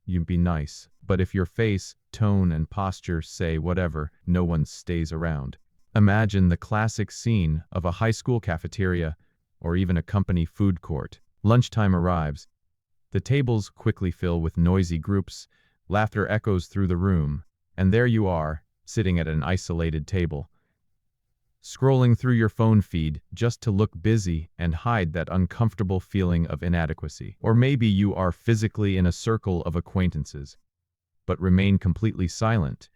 you be nice. But if your face, tone, and posture say whatever, no one stays around. Imagine the classic scene of a high school cafeteria or even a company food court. Lunchtime arrives. The tables quickly fill with noisy groups, laughter echoes through the room, and there you are, sitting at an isolated table, scrolling through your phone feed just to look busy and hide that uncomfortable feeling of inadequacy. Or maybe you are physically in a circle of acquaintances, but remain completely silent,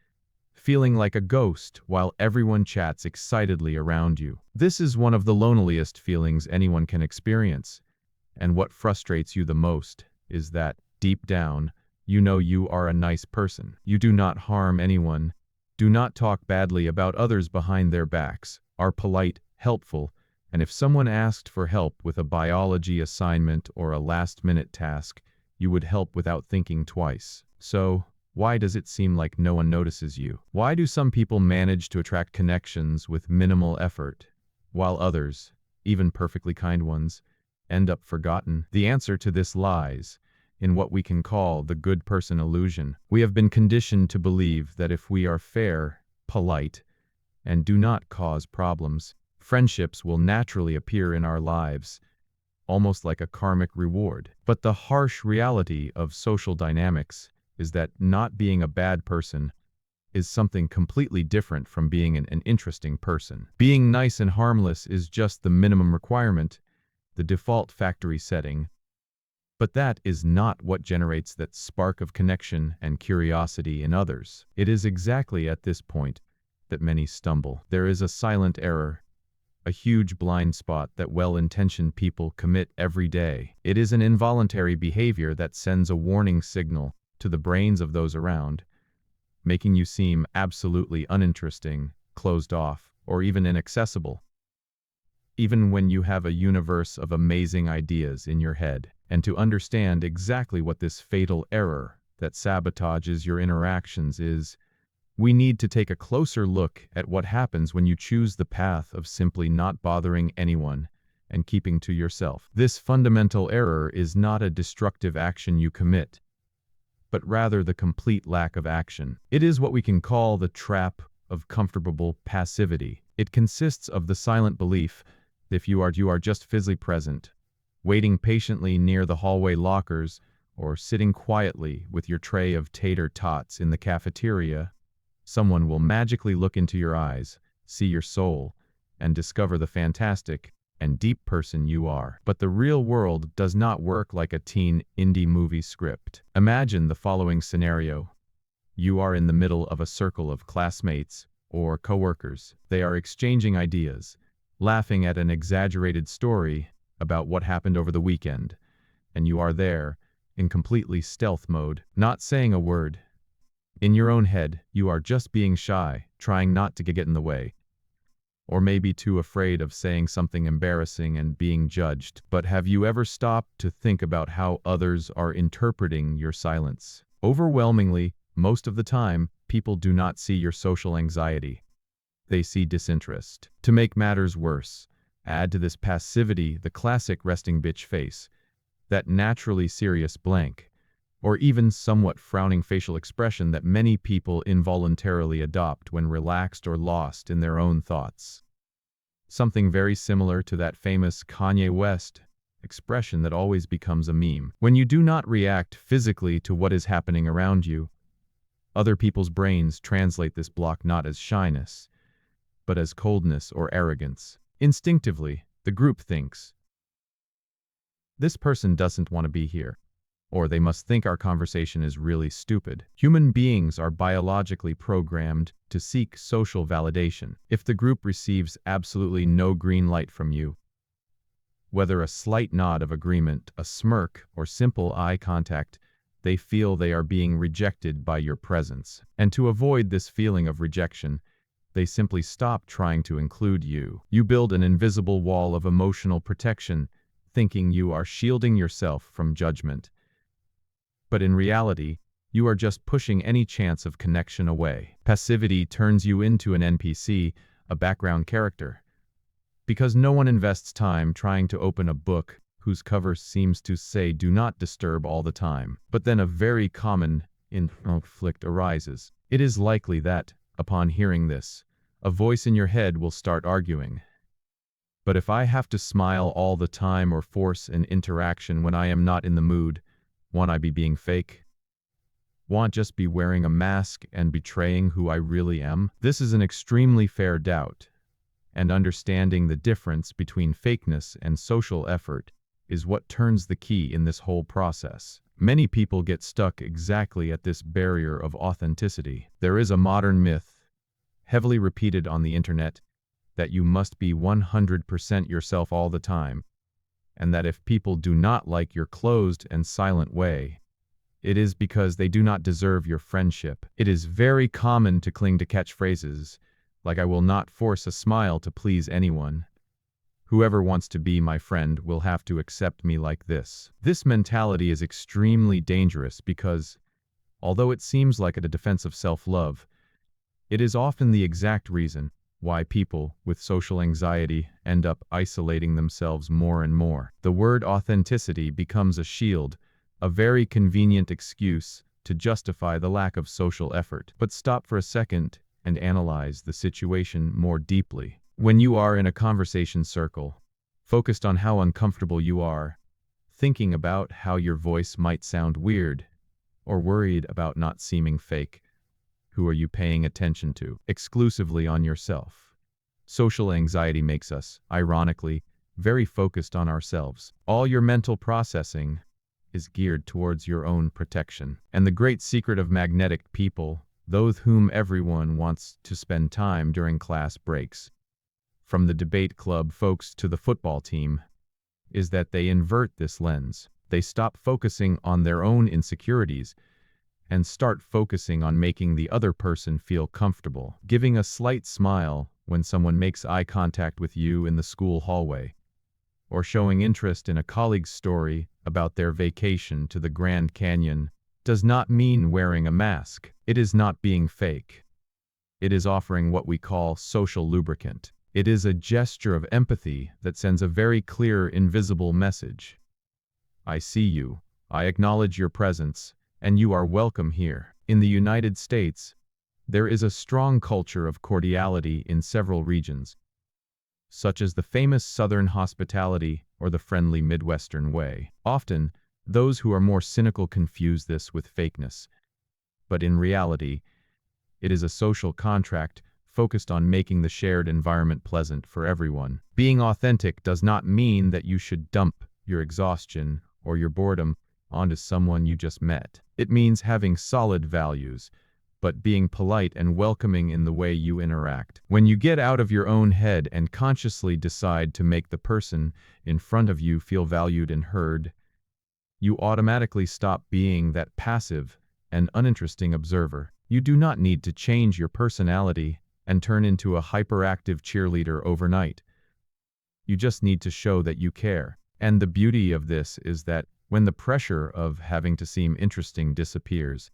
feeling like a ghost while everyone chats excitedly around you. This is one of the loneliest feelings anyone can experience, and what frustrates you the most is that, deep down, you know you are a nice person. You do not harm anyone, do not talk badly about others behind their backs, are polite, helpful, and if someone asked for help with a biology assignment or a last-minute task, you would help without thinking twice. So, why does it seem like no one notices you? Why do some people manage to attract connections with minimal effort, while others, even perfectly kind ones, end up forgotten? The answer to this lies in what we can call the good person illusion. We have been conditioned to believe that if we are fair, polite, and do not cause problems, friendships will naturally appear in our lives, almost like a karmic reward. But the harsh reality of social dynamics is that not being a bad person is something completely different from being an interesting person. Being nice and harmless is just the minimum requirement, the default factory setting. But that is not what generates that spark of connection and curiosity in others. It is exactly at this point that many stumble. There is a silent error, a huge blind spot that well-intentioned people commit every day. It is an involuntary behavior that sends a warning signal to the brains of those around, making you seem absolutely uninteresting, closed off, or even inaccessible, even when you have a universe of amazing ideas in your head. And to understand exactly what this fatal error that sabotages your interactions is, we need to take a closer look at what happens when you choose the path of simply not bothering anyone and keeping to yourself. This fundamental error is not a destructive action you commit, but rather the complete lack of action. It is what we can call the trap of comfortable passivity. It consists of the silent belief that if you are just physically present, waiting patiently near the hallway lockers, or sitting quietly with your tray of tater tots in the cafeteria, someone will magically look into your eyes, see your soul, and discover the fantastic and deep person you are. But the real world does not work like a teen indie movie script. Imagine the following scenario. You are in the middle of a circle of classmates or coworkers. They are exchanging ideas, laughing at an exaggerated story about what happened over the weekend, and you are there, in completely stealth mode, not saying a word. In your own head, you are just being shy, trying not to get in the way, or maybe too afraid of saying something embarrassing and being judged. But have you ever stopped to think about how others are interpreting your silence? Overwhelmingly, most of the time, people do not see your social anxiety. They see disinterest. To make matters worse, add to this passivity the classic resting bitch face, that naturally serious blank, or even somewhat frowning facial expression that many people involuntarily adopt when relaxed or lost in their own thoughts. Something very similar to that famous Kanye West expression that always becomes a meme. When you do not react physically to what is happening around you, other people's brains translate this block not as shyness, but as coldness or arrogance. Instinctively, the group thinks, this person doesn't want to be here, or they must think our conversation is really stupid. Human beings are biologically programmed to seek social validation. If the group receives absolutely no green light from you, whether a slight nod of agreement, a smirk, or simple eye contact, they feel they are being rejected by your presence. And to avoid this feeling of rejection, they simply stop trying to include you. You build an invisible wall of emotional protection, thinking you are shielding yourself from judgment. But in reality, you are just pushing any chance of connection away. Passivity turns you into an NPC, a background character. Because no one invests time trying to open a book whose cover seems to say "do not disturb" all the time. But then a very common conflict arises. It is likely that, upon hearing this, a voice in your head will start arguing. But if I have to smile all the time or force an interaction when I am not in the mood, won't I be being fake? Won't just be wearing a mask and betraying who I really am? This is an extremely fair doubt, and understanding the difference between fakeness and social effort is what turns the key in this whole process. Many people get stuck exactly at this barrier of authenticity. There is a modern myth, heavily repeated on the internet, that you must be 100% yourself all the time, and that if people do not like your closed and silent way, it is because they do not deserve your friendship. It is very common to cling to catchphrases like "I will not force a smile to please anyone. Whoever wants to be my friend will have to accept me like this." This mentality is extremely dangerous because, although it seems like a defense of self-love, it is often the exact reason why people with social anxiety end up isolating themselves more and more. The word authenticity becomes a shield, a very convenient excuse to justify the lack of social effort. But stop for a second and analyze the situation more deeply. When you are in a conversation circle, focused on how uncomfortable you are, thinking about how your voice might sound weird, or worried about not seeming fake, who are you paying attention to? Exclusively on yourself. Social anxiety makes us, ironically, very focused on ourselves. All your mental processing is geared towards your own protection. And the great secret of magnetic people, those whom everyone wants to spend time during class breaks, from the debate club folks to the football team, is that they invert this lens. They stop focusing on their own insecurities and start focusing on making the other person feel comfortable. Giving a slight smile when someone makes eye contact with you in the school hallway, or showing interest in a colleague's story about their vacation to the Grand Canyon, does not mean wearing a mask. It is not being fake. It is offering what we call social lubricant. It is a gesture of empathy that sends a very clear, invisible message. I see you, I acknowledge your presence, and you are welcome here. In the United States, there is a strong culture of cordiality in several regions, such as the famous Southern hospitality or the friendly Midwestern way. Often, those who are more cynical confuse this with fakeness, but in reality, it is a social contract focused on making the shared environment pleasant for everyone. Being authentic does not mean that you should dump your exhaustion or your boredom onto someone you just met. It means having solid values, but being polite and welcoming in the way you interact. When you get out of your own head and consciously decide to make the person in front of you feel valued and heard, you automatically stop being that passive and uninteresting observer. You do not need to change your personality and turn into a hyperactive cheerleader overnight. You just need to show that you care. And the beauty of this is that when the pressure of having to seem interesting disappears,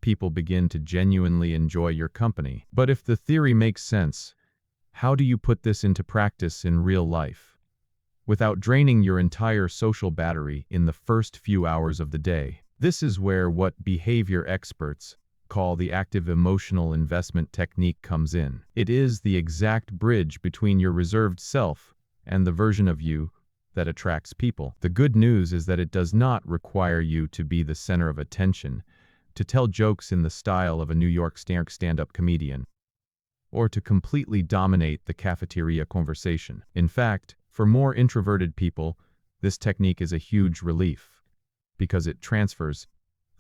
people begin to genuinely enjoy your company. But if the theory makes sense, how do you put this into practice in real life, without draining your entire social battery in the first few hours of the day? This is where what behavior experts call the active emotional investment technique comes in. It is the exact bridge between your reserved self and the version of you that attracts people. The good news is that it does not require you to be the center of attention, to tell jokes in the style of a New York stand-up comedian, or to completely dominate the cafeteria conversation. In fact, for more introverted people, this technique is a huge relief, because it transfers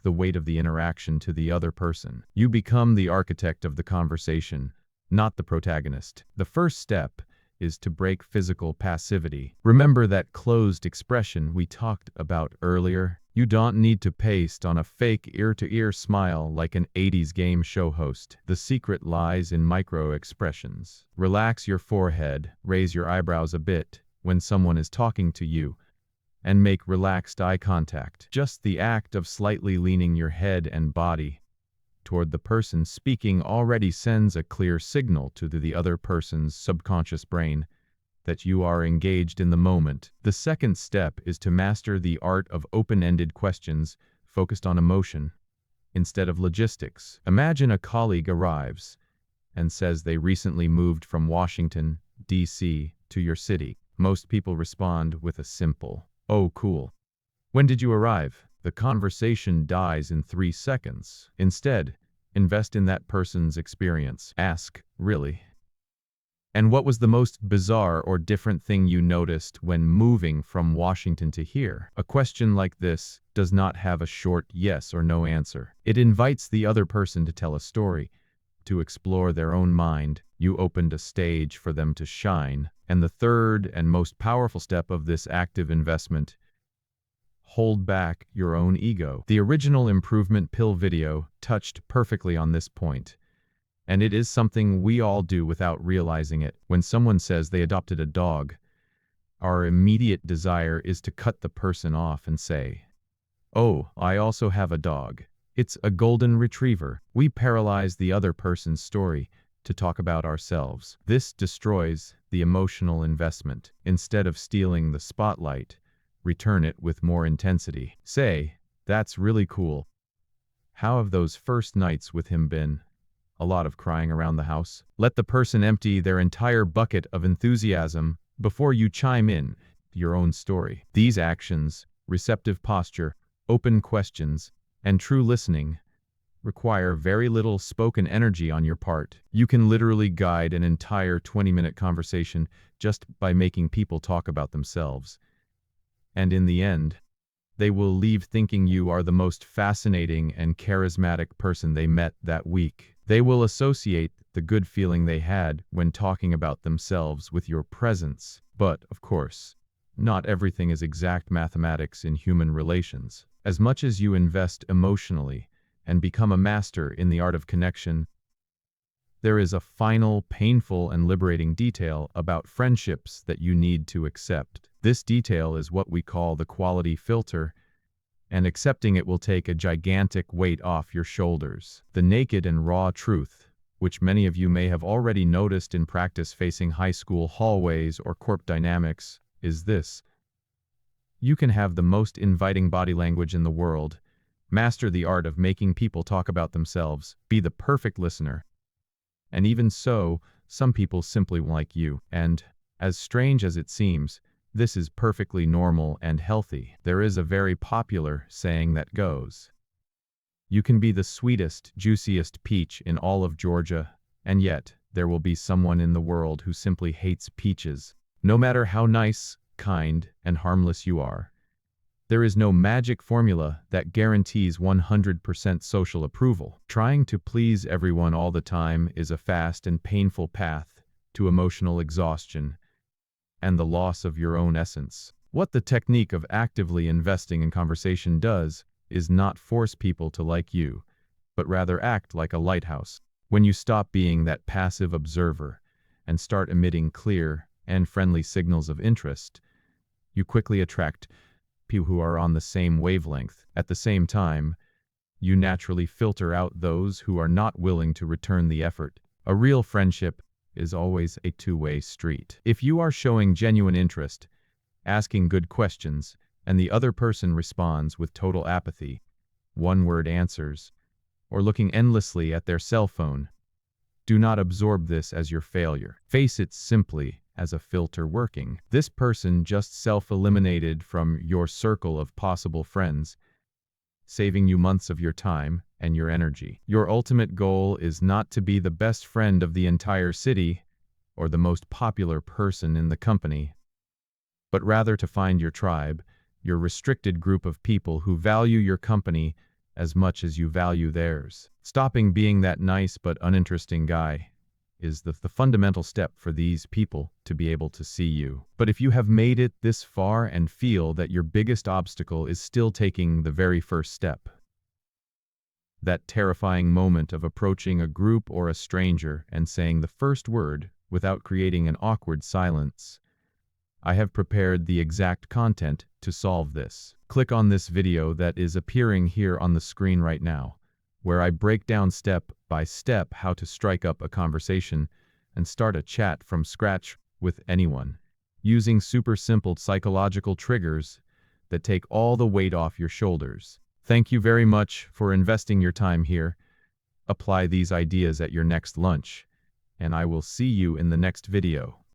the weight of the interaction to the other person. You become the architect of the conversation, not the protagonist. The first step is to break physical passivity. Remember that closed expression we talked about earlier? You don't need to paste on a fake ear-to-ear smile like an 80s game show host. The secret lies in micro-expressions. Relax your forehead, raise your eyebrows a bit when someone is talking to you, and make relaxed eye contact. Just the act of slightly leaning your head and body toward the person speaking already sends a clear signal to the other person's subconscious brain that you are engaged in the moment. The second step is to master the art of open-ended questions focused on emotion instead of logistics. Imagine a colleague arrives and says they recently moved from Washington, D.C. to your city. Most people respond with a simple, "Oh, cool. When did you arrive?" The conversation dies in 3 seconds. Instead, invest in that person's experience. Ask, "Really? And what was the most bizarre or different thing you noticed when moving from Washington to here?" A question like this does not have a short yes or no answer. It invites the other person to tell a story, to explore their own mind. You opened a stage for them to shine. And the third and most powerful step of this active investment: hold back your own ego. The original improvement pill video touched perfectly on this point. And it is something we all do without realizing it. When someone says they adopted a dog, our immediate desire is to cut the person off and say, "Oh, I also have a dog. It's a golden retriever." We paralyze the other person's story to talk about ourselves. This destroys the emotional investment. Instead of stealing the spotlight, return it with more intensity. Say, "That's really cool. How have those first nights with him been? A lot of crying around the house?" Let the person empty their entire bucket of enthusiasm before you chime in your own story. These actions, receptive posture, open questions, and true listening, require very little spoken energy on your part. You can literally guide an entire 20-minute conversation just by making people talk about themselves. And in the end, they will leave thinking you are the most fascinating and charismatic person they met that week. They will associate the good feeling they had when talking about themselves with your presence. But, of course, not everything is exact mathematics in human relations. As much as you invest emotionally and become a master in the art of connection, there is a final, painful, and liberating detail about friendships that you need to accept. This detail is what we call the quality filter, and accepting it will take a gigantic weight off your shoulders. The naked and raw truth, which many of you may have already noticed in practice facing high school hallways or corp dynamics, is this: you can have the most inviting body language in the world, master the art of making people talk about themselves, be the perfect listener, and even so, some people simply won't like you. And, as strange as it seems, this is perfectly normal and healthy. There is a very popular saying that goes, "You can be the sweetest, juiciest peach in all of Georgia, and yet there will be someone in the world who simply hates peaches." No matter how nice, kind, and harmless you are, there is no magic formula that guarantees 100% social approval. Trying to please everyone all the time is a fast and painful path to emotional exhaustion and the loss of your own essence. What the technique of actively investing in conversation does is not force people to like you, but rather act like a lighthouse. When you stop being that passive observer and start emitting clear and friendly signals of interest, you quickly attract people who are on the same wavelength. At the same time, you naturally filter out those who are not willing to return the effort. A real friendship is always a two-way street. If you are showing genuine interest, asking good questions, and the other person responds with total apathy, one-word answers, or looking endlessly at their cell phone, do not absorb this as your failure. Face it simply as a filter working. This person just self-eliminated from your circle of possible friends, saving you months of your time and your energy. Your ultimate goal is not to be the best friend of the entire city or the most popular person in the company, but rather to find your tribe, your restricted group of people who value your company as much as you value theirs. Stopping being that nice but uninteresting guy is the fundamental step for these people to be able to see you. But if you have made it this far and feel that your biggest obstacle is still taking the very first step, that terrifying moment of approaching a group or a stranger and saying the first word without creating an awkward silence, I have prepared the exact content to solve this. Click on this video that is appearing here on the screen right now, where I break down step by step how to strike up a conversation and start a chat from scratch with anyone. using super simple psychological triggers that take all the weight off your shoulders. Thank you very much for investing your time here. Apply these ideas at your next lunch, and I will see you in the next video.